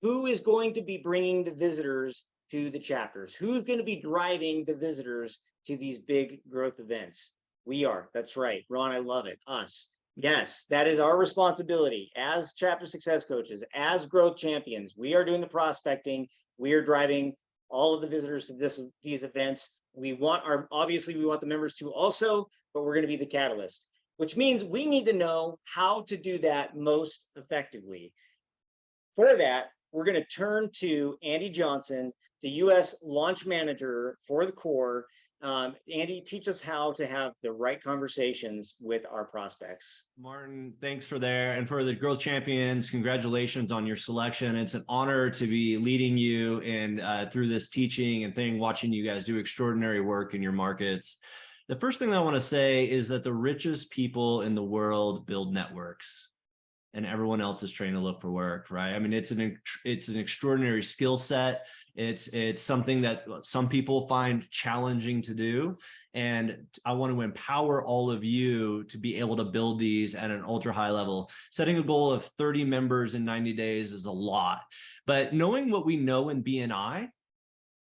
who is going to be bringing the visitors to the chapters? Who's going to be driving the visitors to these big growth events? We are. That's right. Ron, I love it. Us. Yes, that is our responsibility as chapter success coaches, as growth champions. We are doing the prospecting. We are driving all of the visitors to these events. Obviously we want the members to also, but we're going to be the catalyst, which means we need to know how to do that most effectively. For that, we're going to turn to Andy Johnson, the U.S. launch manager for the core. Andy, teach us how to have the right conversations with our prospects. Martin, thanks for there. And for the growth champions, congratulations on your selection. It's an honor to be leading you and through this teaching and thing, watching you guys do extraordinary work in your markets. The first thing that I want to say is that the richest people in the world build networks, and everyone else is trained to look for work, right? I mean, it's an extraordinary skill set. It's something that some people find challenging to do. And I want to empower all of you to be able to build these at an ultra high level. Setting a goal of 30 members in 90 days is a lot, but knowing what we know in BNI,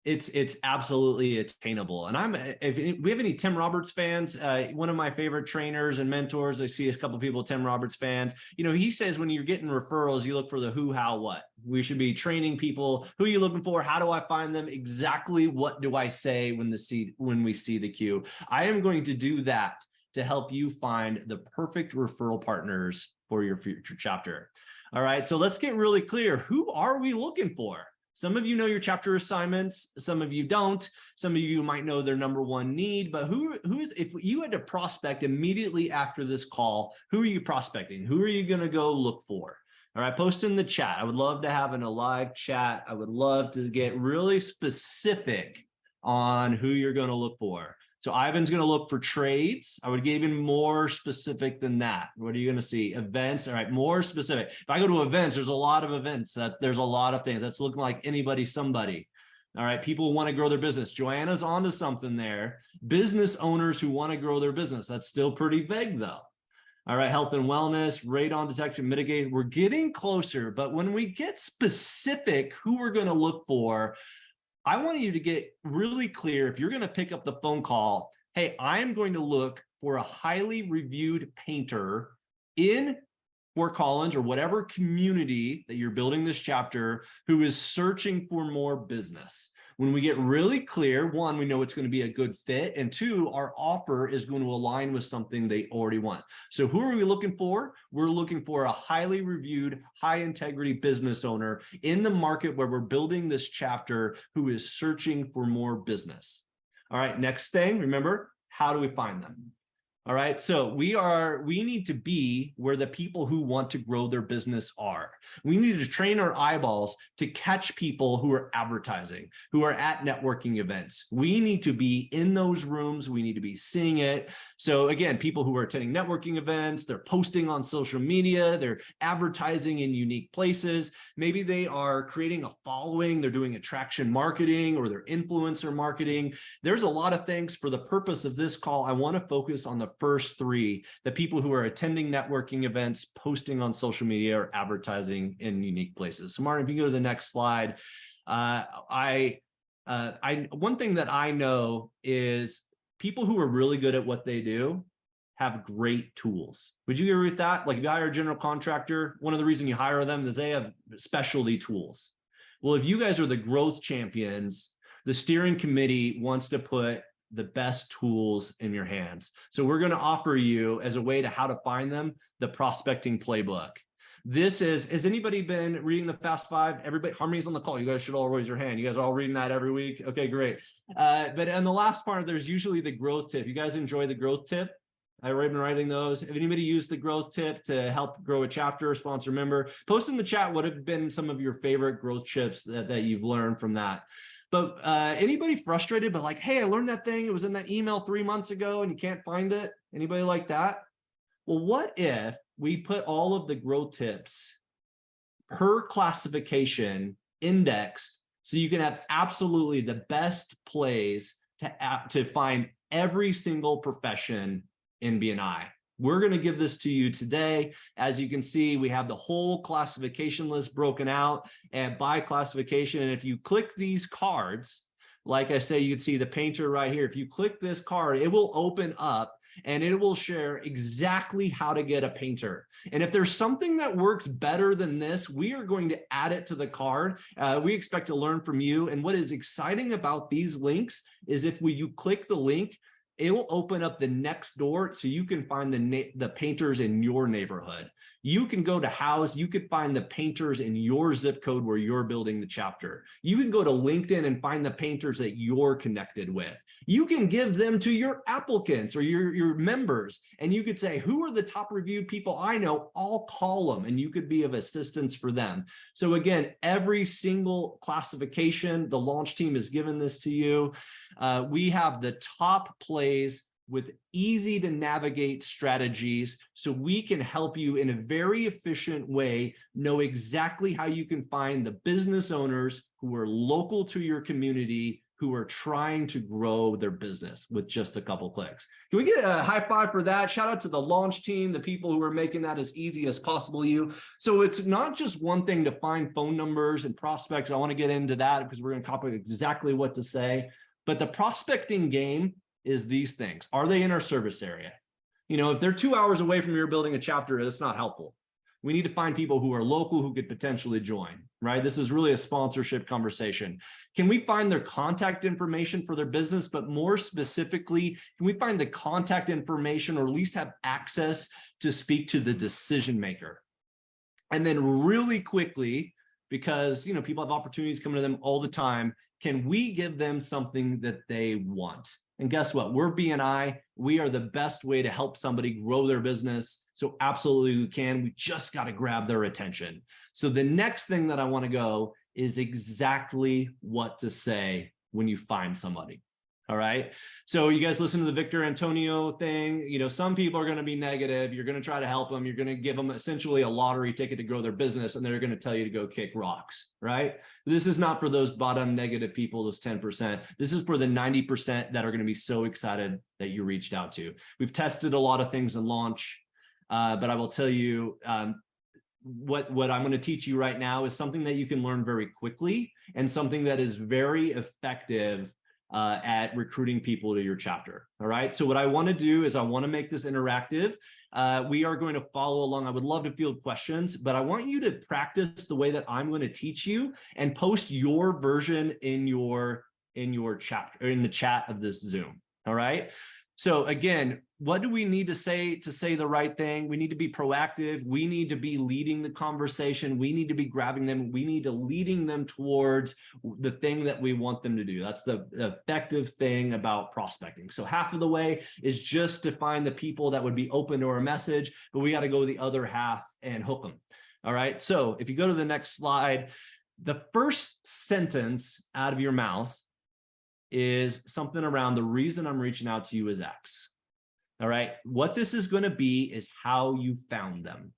it's absolutely attainable. And if we have any Tim Roberts fans, one of my favorite trainers and mentors, I see a couple of people, Tim Roberts fans, he says, when you're getting referrals, you look for the who, how, what. We should be training people. Who are you looking for? How do I find them? Exactly what do I say when we see the queue? I am going to do that to help you find the perfect referral partners for your future chapter. All right, so let's get really clear. Who are we looking for? Some of you know your chapter assignments, some of you don't. Some of you might know their number one need, but if you had to prospect immediately after this call, who are you prospecting? Who are you going to go look for? All right, post in the chat. I would love to have a live chat. I would love to get really specific on who you're going to look for. So Ivan's going to look for trades. I would get even more specific than that. What are you going to see? Events. All right, more specific. If I go to events, there's a lot of events. There's a lot of things. That's looking like anybody, somebody. All right, people who want to grow their business. Joanna's onto something there. Business owners who want to grow their business. That's still pretty vague, though. All right, health and wellness, radon detection, mitigate. We're getting closer, but when we get specific who we're going to look for, I want you to get really clear. If you're going to pick up the phone call, hey, I'm going to look for a highly reviewed painter in Fort Collins or whatever community that you're building this chapter who is searching for more business. When we get really clear, one, we know it's going to be a good fit, and two, our offer is going to align with something they already want. So who are we looking for? We're looking for a highly reviewed, high integrity business owner in the market where we're building this chapter who is searching for more business. All right, next thing, remember, how do we find them? All right, so we need to be where the people who want to grow their business are. We need to train our eyeballs to catch people who are advertising, who are at networking events. We need to be in those rooms. We need to be seeing it. So again, people who are attending networking events, they're posting on social media, they're advertising in unique places. Maybe they are creating a following, they're doing attraction marketing or they're influencer marketing. There's a lot of things. For the purpose of this call, I want to focus on the first three, the people who are attending networking events, posting on social media, or advertising in unique places. So Martin, if you go to the next slide, one thing that I know is people who are really good at what they do have great tools. Would you agree with that? Like if you hire a general contractor, one of the reasons you hire them is they have specialty tools. Well, if you guys are the growth champions, the steering committee wants to put the best tools in your hands. So we're going to offer you, as a way to how to find them, the prospecting playbook. Has anybody been reading the Fast Five? Everybody, Harmony's on the call. You guys should all raise your hand. You guys are all reading that every week? Okay, great. But in the last part, there's usually the growth tip. You guys enjoy the growth tip? I've been writing those. Have anybody used the growth tip to help grow a chapter or sponsor member? Post in the chat what have been some of your favorite growth tips that you've learned from that. But anybody frustrated, but like, hey, I learned that thing. It was in that email 3 months ago and you can't find it. Anybody like that? Well, what if we put all of the growth tips per classification indexed so you can have absolutely the best plays to find every single profession in BNI? We're going to give this to you today. As you can see, we have the whole classification list broken out and by classification. And if you click these cards, like I say, you can see the painter right here. If you click this card, it will open up and it will share exactly how to get a painter. And if there's something that works better than this, we are going to add it to the card. We expect to learn from you. And what is exciting about these links is if you click the link, it will open up the next door so you can find the painters in your neighborhood. You can go to house, you could find the painters in your zip code where you're building the chapter. You can go to LinkedIn and find the painters that you're connected with. You can give them to your applicants or your members, and you could say, who are the top reviewed people I know? I'll call them, and you could be of assistance for them. So again, every single classification, the launch team has given this to you. We have the top plays with easy to navigate strategies so we can help you in a very efficient way know exactly how you can find the business owners who are local to your community who are trying to grow their business with just a couple clicks. Can we get a high five for that? Shout out to the launch team, the people who are making that as easy as possible. So it's not just one thing to find phone numbers and prospects. I want to get into that because we're going to copy exactly what to say. But the prospecting game is these things. Are they in our service area? If they're 2 hours away from your building a chapter, it's not helpful. We need to find people who are local who could potentially join, right? This is really a sponsorship conversation. Can we find their contact information for their business? But more specifically, can we find the contact information or at least have access to speak to the decision maker? And then really quickly, because people have opportunities coming to them all the time, can we give them something that they want? And guess what? We're BNI. We are the best way to help somebody grow their business. So absolutely we can. We just got to grab their attention. So the next thing that I want to go is exactly what to say when you find somebody. All right. So you guys listen to the Victor Antonio thing. Some people are going to be negative. You're going to try to help them. You're going to give them essentially a lottery ticket to grow their business, and they're going to tell you to go kick rocks, right? This is not for those bottom negative people, those 10%. This is for the 90% that are going to be so excited that you reached out to. We've tested a lot of things in launch, but I will tell you, what I'm going to teach you right now is something that you can learn very quickly and something that is very effective at recruiting people to your chapter. All right. So what I want to do is I want to make this interactive. We are going to follow along. I would love to field questions, but I want you to practice the way that I'm going to teach you and post your version in your chapter, or in the chat of this Zoom. All right. So again, what do we need to say the right thing? We need to be proactive. We need to be leading the conversation. We need to be grabbing them. We need to leading them towards the thing that we want them to do. That's the effective thing about prospecting. So half of the way is just to find the people that would be open to our message, but we got to go the other half and hook them. All right. So if you go to the next slide, the first sentence out of your mouth is something around the reason I'm reaching out to you is X. All right. What this is going to be is how you found them.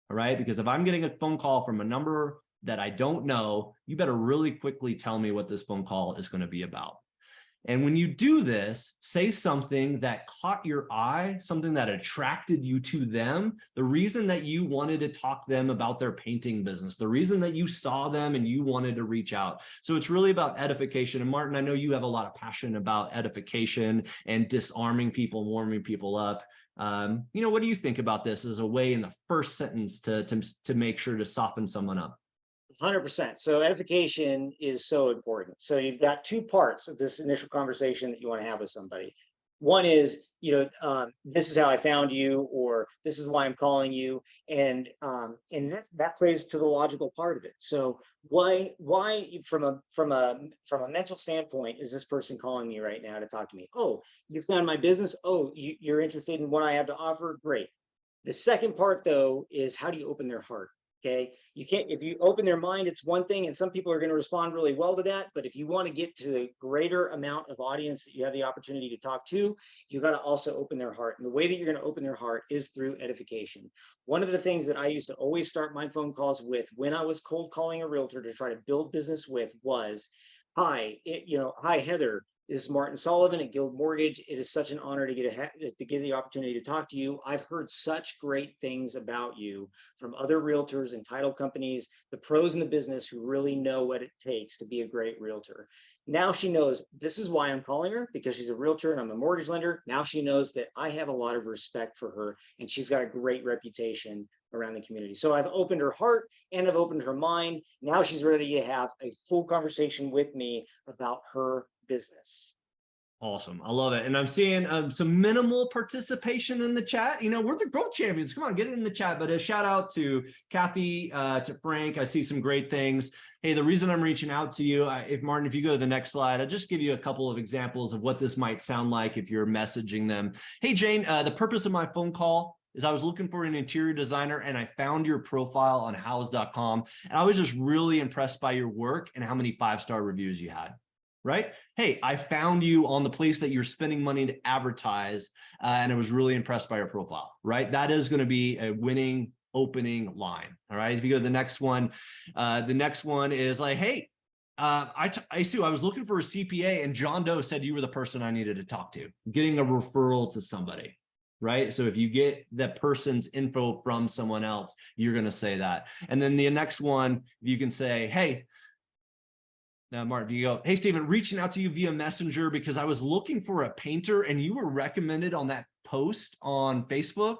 All right. Because if I'm getting a phone call from a number that I don't know, you better really quickly tell me what this phone call is going to be about. And when you do this, say something that caught your eye, something that attracted you to them, the reason that you wanted to talk to them about their painting business, the reason that you saw them and you wanted to reach out. So it's really about edification. And Martin, I know you have a lot of passion about edification and disarming people, warming people up. What do you think about this as a way in the first sentence to make sure to soften someone up? 100%. So edification is so important. So you've got two parts of this initial conversation that you want to have with somebody. One is, this is how I found you, or this is why I'm calling you, and that plays to the logical part of it. So why from a mental standpoint is this person calling me right now to talk to me? Oh, you found my business. Oh, you're interested in what I have to offer. Great. The second part though is how do you open their heart? Okay, you can't, if you open their mind, it's one thing, and some people are going to respond really well to that. But if you want to get to the greater amount of audience that you have the opportunity to talk to, you got to also open their heart. And the way that you're going to open their heart is through edification. One of the things that I used to always start my phone calls with when I was cold calling a realtor to try to build business with was, hi, hi, Heather. This is Martin Sullivan at Guild Mortgage. It is such an honor to get the opportunity to talk to you. I've heard such great things about you from other realtors and title companies, the pros in the business who really know what it takes to be a great realtor. Now she knows this is why I'm calling her, because she's a realtor and I'm a mortgage lender. Now she knows that I have a lot of respect for her and she's got a great reputation around the community. So I've opened her heart and I've opened her mind. Now she's ready to have a full conversation with me about her business. Awesome. I love it. And I'm seeing some minimal participation in the chat. You know, we're the growth champions. Come on, get it in the chat. But a shout out to Kathy, to Frank. I see some great things. Hey, the reason I'm reaching out to you, Martin, if you go to the next slide, I'll just give you a couple of examples of what this might sound like if you're messaging them. Hey, Jane, the purpose of my phone call is I was looking for an interior designer and I found your profile on house.com. And I was just really impressed by your work and how many 5-star reviews you had. Right? Hey, I found you on the place that you're spending money to advertise, and I was really impressed by your profile, right? That is going to be a winning opening line. All right. If you go to the next one is like, hey, Sue, I was looking for a CPA and John Doe said you were the person I needed to talk to, getting a referral to somebody. Right. So if you get that person's info from someone else, you're going to say that. And then the next one, you can say, hey, now, Martin, you go, hey, Stephen, reaching out to you via Messenger because I was looking for a painter and you were recommended on that post on Facebook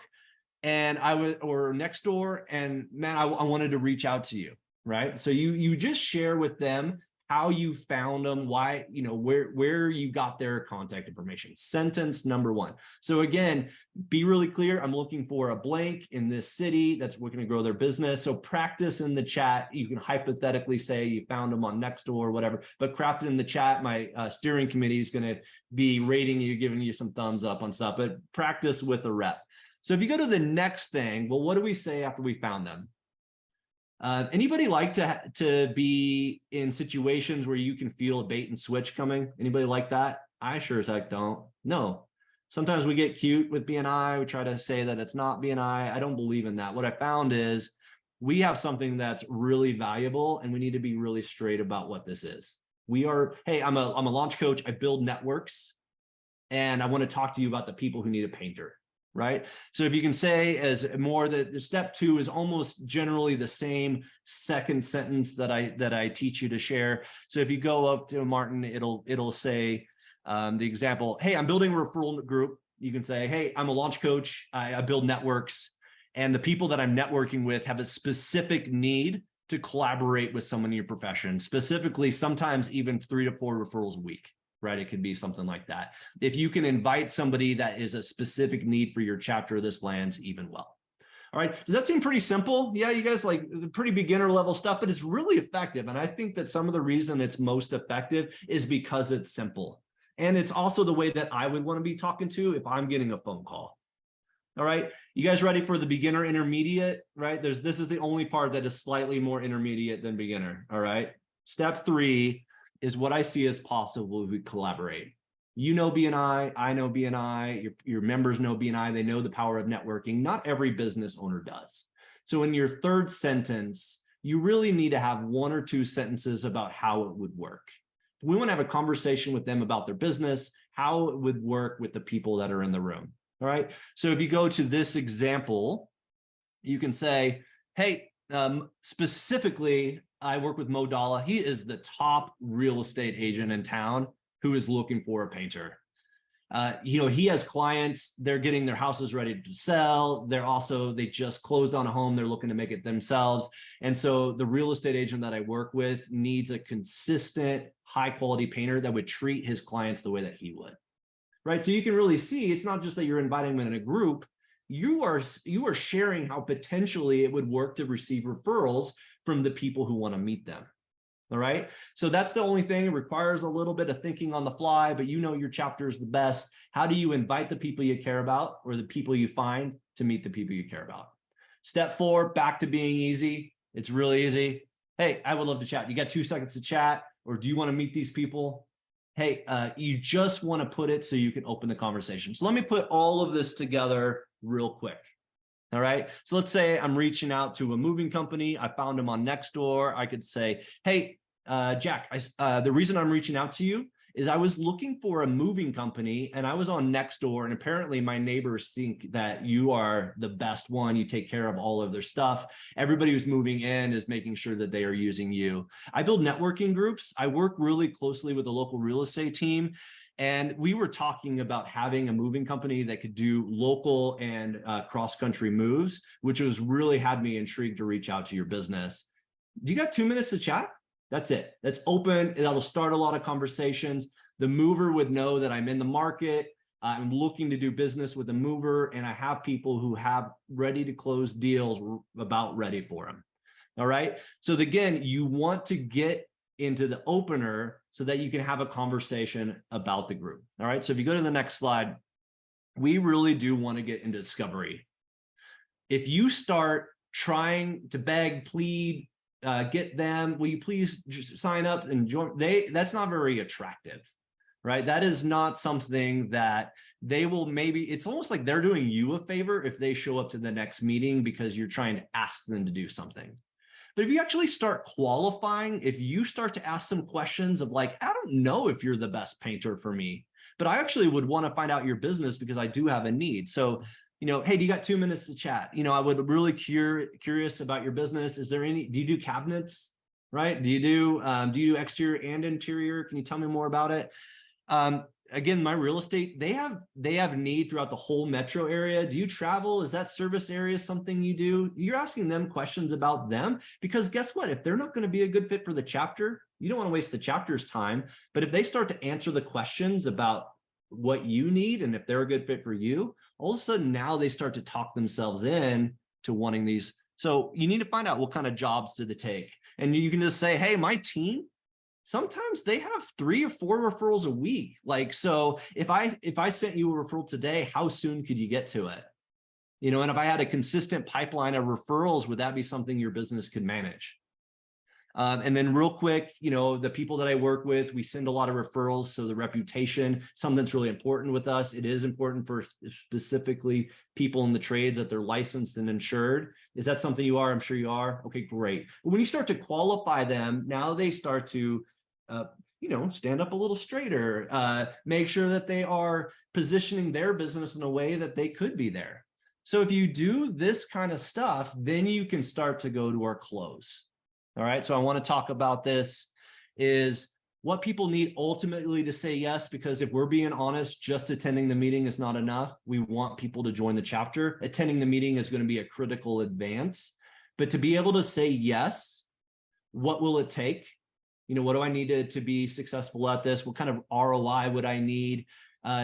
and or next door. And man, I wanted to reach out to you. Right. So you just share with them how you found them, why, you know, where you got their contact information. Sentence number one. So again, be really clear. I'm looking for a blank in this city that's looking to grow their business. So practice in the chat. You can hypothetically say you found them on Nextdoor or whatever, but craft it in the chat. My steering committee is going to be rating you, giving you some thumbs up on stuff, but practice with a rep. So if you go to the next thing, well, what do we say after we found them? Anybody like to be in situations where you can feel a bait and switch coming? Anybody like that? I sure as heck don't. No. Sometimes we get cute with BNI. We try to say that it's not BNI. I don't believe in that. What I found is we have something that's really valuable and we need to be really straight about what this is. Hey, I'm a launch coach. I build networks and I want to talk to you about the people who need a painter. Right. So if you can say as more that the step two is almost generally the same second sentence that I teach you to share. So if you go up to Martin, it'll say the example, hey, I'm building a referral group. You can say, hey, I'm a launch coach. I build networks and the people that I'm networking with have a specific need to collaborate with someone in your profession, specifically sometimes even 3 to 4 referrals a week. Right? It could be something like that. If you can invite somebody that is a specific need for your chapter, this lands even well. All right. Does that seem pretty simple? Yeah, you guys like pretty beginner level stuff, but it's really effective. And I think that some of the reason it's most effective is because it's simple. And it's also the way that I would want to be talking to if I'm getting a phone call. All right. You guys ready for the beginner intermediate? Right? This is the only part that is slightly more intermediate than beginner. All right. Step 3 is what I see as possible if we collaborate. You know BNI, I know BNI, your members know BNI, they know the power of networking. Not every business owner does. So in your third sentence, you really need to have 1 or 2 sentences about how it would work. We want to have a conversation with them about their business, how it would work with the people that are in the room. All right. So if you go to this example, you can say, hey, specifically, I work with Mo Dalla. He is the top real estate agent in town who is looking for a painter. He has clients, they're getting their houses ready to sell. They just closed on a home. They're looking to make it themselves. And so the real estate agent that I work with needs a consistent, high quality painter that would treat his clients the way that he would. Right. So you can really see it's not just that you're inviting them in a group. You are sharing how potentially it would work to receive referrals from the people who want to meet them. All right. So that's the only thing. It requires a little bit of thinking on the fly, but you know your chapter is the best. How do you invite the people you care about or the people you find to meet the people you care about? Step 4, back to being easy. It's really easy. Hey, I would love to chat. You got 2 seconds to chat, or do you want to meet these people? Hey, you just want to put it so you can open the conversation. So let me put all of this together real quick. All right. So let's say I'm reaching out to a moving company. I found them on Nextdoor. I could say, hey, Jack, the reason I'm reaching out to you is I was looking for a moving company and I was on Nextdoor, and apparently my neighbors think that you are the best one. You take care of all of their stuff. Everybody who's moving in is making sure that they are using you. I build networking groups. I work really closely with the local real estate team. And we were talking about having a moving company that could do local and cross-country moves, which was really had me intrigued to reach out to your business. Do you got 2 minutes to chat? That's it. That's open. That'll start a lot of conversations. The mover would know that I'm in the market. I'm looking to do business with a mover, and I have people who have ready to close deals about ready for them. All right. So again, you want to get into the opener so that you can have a conversation about the group. All right. So if you go to the next slide, we really do want to get into discovery. If you start trying to beg, plead, get them, will you please just sign up and join? That's not very attractive, right? That is not something that they will maybe, it's almost like they're doing you a favor if they show up to the next meeting because you're trying to ask them to do something. But if you actually start qualifying, if you start to ask some questions of like, I don't know if you're the best painter for me, but I actually would want to find out your business because I do have a need. So, hey, do you got 2 minutes to chat? I would really curious about your business. Is there any, do you do cabinets, right? Do you do exterior and interior? Can you tell me more about it? Again, my real estate, they have need throughout the whole metro area. Do you travel? Is that service area something you do? You're asking them questions about them, because guess what? If they're not going to be a good fit for the chapter, you don't want to waste the chapter's time. But if they start to answer the questions about what you need and if they're a good fit for you, all of a sudden now they start to talk themselves in to wanting these. So you need to find out what kind of jobs do they take. And you can just say, hey, my team, sometimes they have 3 or 4 referrals a week. Like, so if I sent you a referral today, how soon could you get to it? And if I had a consistent pipeline of referrals, would that be something your business could manage? And then real quick, the people that I work with, we send a lot of referrals. So the reputation, something that's really important with us. It is important for specifically people in the trades that they're licensed and insured. Is that something you are? I'm sure you are. Okay, great. But when you start to qualify them, now they start to, stand up a little straighter, make sure that they are positioning their business in a way that they could be there. So if you do this kind of stuff, then you can start to go to our close. All right, so I want to talk about this is what people need ultimately to say yes, because if we're being honest, just attending the meeting is not enough. We want people to join the chapter. Attending the meeting is going to be a critical advance, but to be able to say yes, what will it take? What do I need to be successful at this? What kind of ROI would I need?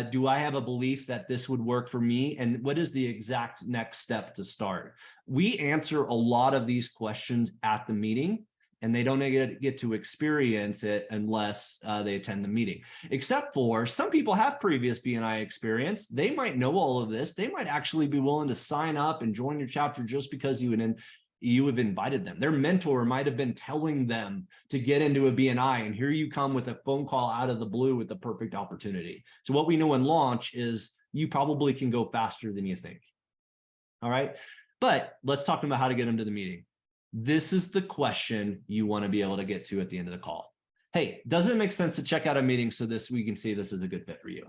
Do I have a belief that this would work for me? And what is the exact next step to start? We answer a lot of these questions at the meeting, and they don't get to experience it unless they attend the meeting. Except for some people have previous B&I experience. They might know all of this. They might actually be willing to sign up and join your chapter just because you have invited them. Their mentor might have been telling them to get into a B&I, and here you come with a phone call out of the blue with the perfect opportunity. So what we know in launch is you probably can go faster than you think. All right. But let's talk about how to get them to the meeting. This is the question you want to be able to get to at the end of the call. Hey, does it make sense to check out a meeting so we can see this is a good fit for you?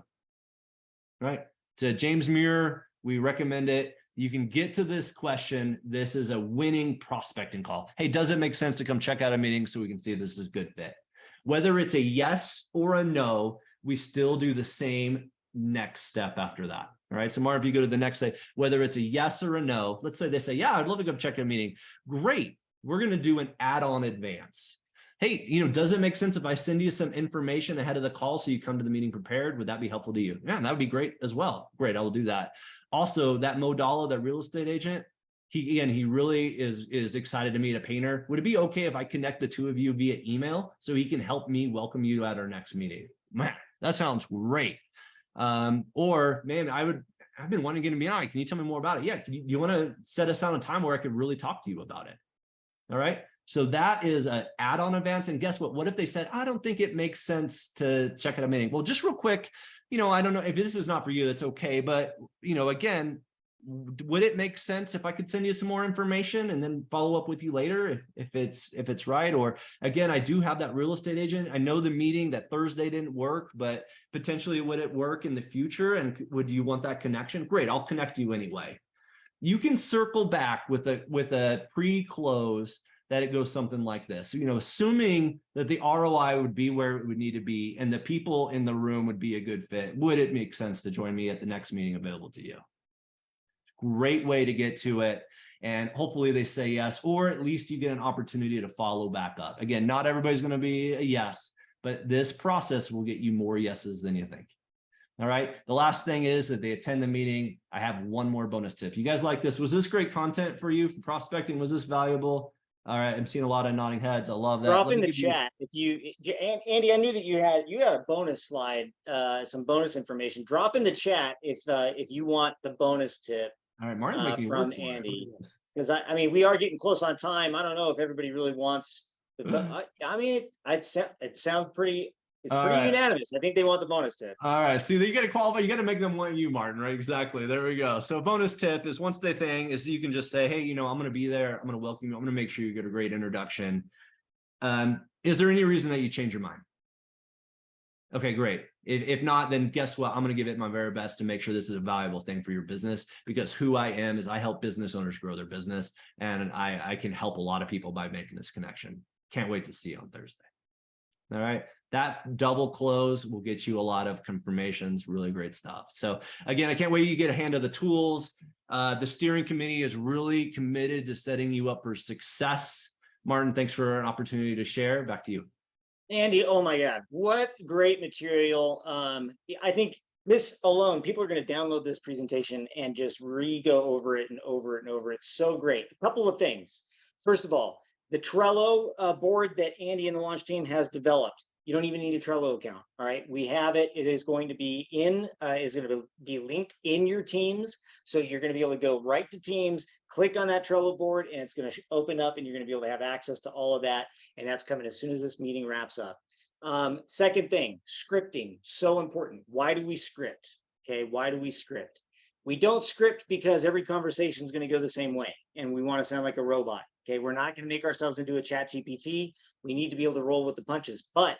Right. To James Muir, we recommend it. You can get to this question. This is a winning prospecting call. Hey, does it make sense to come check out a meeting so we can see if this is a good fit? Whether it's a yes or a no, we still do the same next step after that. All right. So Mark, if you go to the next slide, whether it's a yes or a no, let's say they say, yeah, I'd love to go check out a meeting. Great. We're going to do an add-on advance. Hey, does it make sense if I send you some information ahead of the call so you come to the meeting prepared? Would that be helpful to you? Yeah, that would be great as well. Great, I will do that. Also, that Modala, that real estate agent, he really is excited to meet a painter. Would it be okay if I connect the two of you via email so he can help me welcome you at our next meeting? Man, that sounds great. Or man, I've been wanting to get in BI. Can you tell me more about it? Yeah, do you want to set aside a time where I could really talk to you about it? All right. So that is an add-on advance. And guess what? What if they said, I don't think it makes sense to check out a meeting? Well, just real quick, I don't know if this is not for you, that's okay. But, again, would it make sense if I could send you some more information and then follow up with you later if it's right? Or again, I do have that real estate agent. I know the meeting that Thursday didn't work, but potentially would it work in the future? And would you want that connection? Great, I'll connect you anyway. You can circle back with a pre-close that it goes something like this. You know, assuming that the ROI would be where it would need to be and the people in the room would be a good fit, would it make sense to join me at the next meeting available to you? Great way to get to it. And hopefully they say yes, or at least you get an opportunity to follow back up. Again, not everybody's going to be a yes, but this process will get you more yeses than you think. All right. The last thing is that they attend the meeting. I have one more bonus tip. You guys like this? Was this great content for you for prospecting? Was this valuable? All right. I'm seeing a lot of nodding heads. I love that. Drop in the chat if Andy, I knew that you had a bonus slide, some bonus information. Drop in the chat if you want the bonus tip. All right, Martin, from Andy, because I mean we are getting close on time. I don't know if everybody really wants the. I mean, it sounds pretty. It's pretty unanimous. I think they want the bonus tip. All right. See, you got to qualify. You got to make them want you, Martin, right? Exactly. There we go. So bonus tip is once they think is you can just say, hey, you know, I'm going to be there. I'm going to welcome you. I'm going to make sure you get a great introduction. Is there any reason that you change your mind? Okay, great. If not, then guess what? I'm going to give it my very best to make sure this is a valuable thing for your business, because who I am is I help business owners grow their business, and I can help a lot of people by making this connection. Can't wait to see you on Thursday. All right. That double close will get you a lot of confirmations, really great stuff. So again, I can't wait you get a hand of the tools. The steering committee is really committed to setting you up for success. Martin, thanks for an opportunity to share. Back to you. Andy, oh my God, what great material. I think this alone, people are going to download this presentation and just re-go over it and over it and over it. So great. A couple of things. First of all, the Trello board that Andy and the launch team has developed. You don't even need a Trello account. All right, we have it. It is going to be linked in your Teams. So you're going to be able to go right to Teams, click on that Trello board, and it's going to open up, and you're going to be able to have access to all of that. And that's coming as soon as this meeting wraps up. Second thing, scripting, so important. Why do we script? Okay, why do we script? We don't script because every conversation is going to go the same way, and we want to sound like a robot. Okay, we're not going to make ourselves into a chat GPT. We need to be able to roll with the punches, but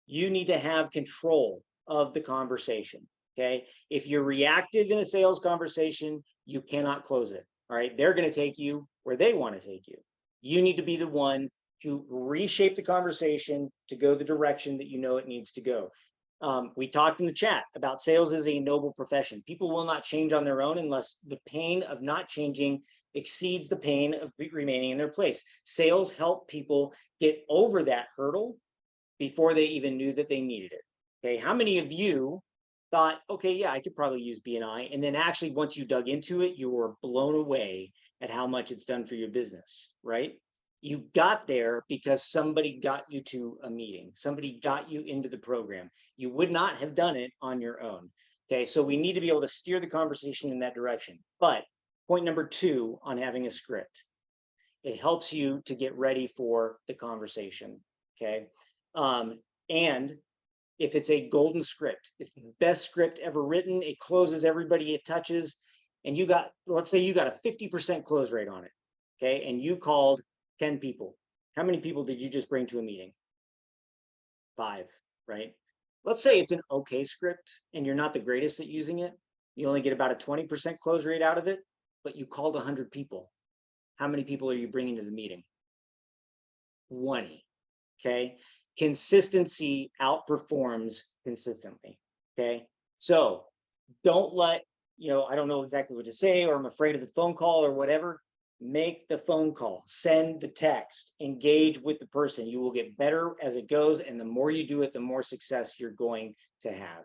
you need to have control of the conversation. Okay, if you're reactive in a sales conversation, you cannot close it. All right, they're going to take you where they want to take you. You need to be the one to reshape the conversation to go the direction that you know it needs to go. We talked in the chat about sales is a noble profession. People will not change on their own unless the pain of not changing exceeds the pain of remaining in their place. Sales help people get over that hurdle before they even knew that they needed it. Okay, how many of you thought, okay, yeah, I could probably use BNI, and then actually once you dug into it, you were blown away at how much it's done for your business, right? You got there because somebody got you to a meeting. Somebody got you into the program. You would not have done it on your own. Okay, so we need to be able to steer the conversation in that direction. But point number 2 on having a script, it helps you to get ready for the conversation. Okay, and if it's a golden script, it's the best script ever written. It closes everybody it touches, and you got, let's say you got a 50% close rate on it. Okay, and you called 10 people. How many people did you just bring to a meeting? 5, right? Let's say it's an okay script and you're not the greatest at using it. You only get about a 20% close rate out of it, but you called 100 people. How many people are you bringing to the meeting? 20. Okay. Consistency outperforms consistently. Okay. So don't let, I don't know exactly what to say, or I'm afraid of the phone call or whatever. Make the phone call, send the text, engage with the person. You will get better as it goes. And the more you do it, the more success you're going to have.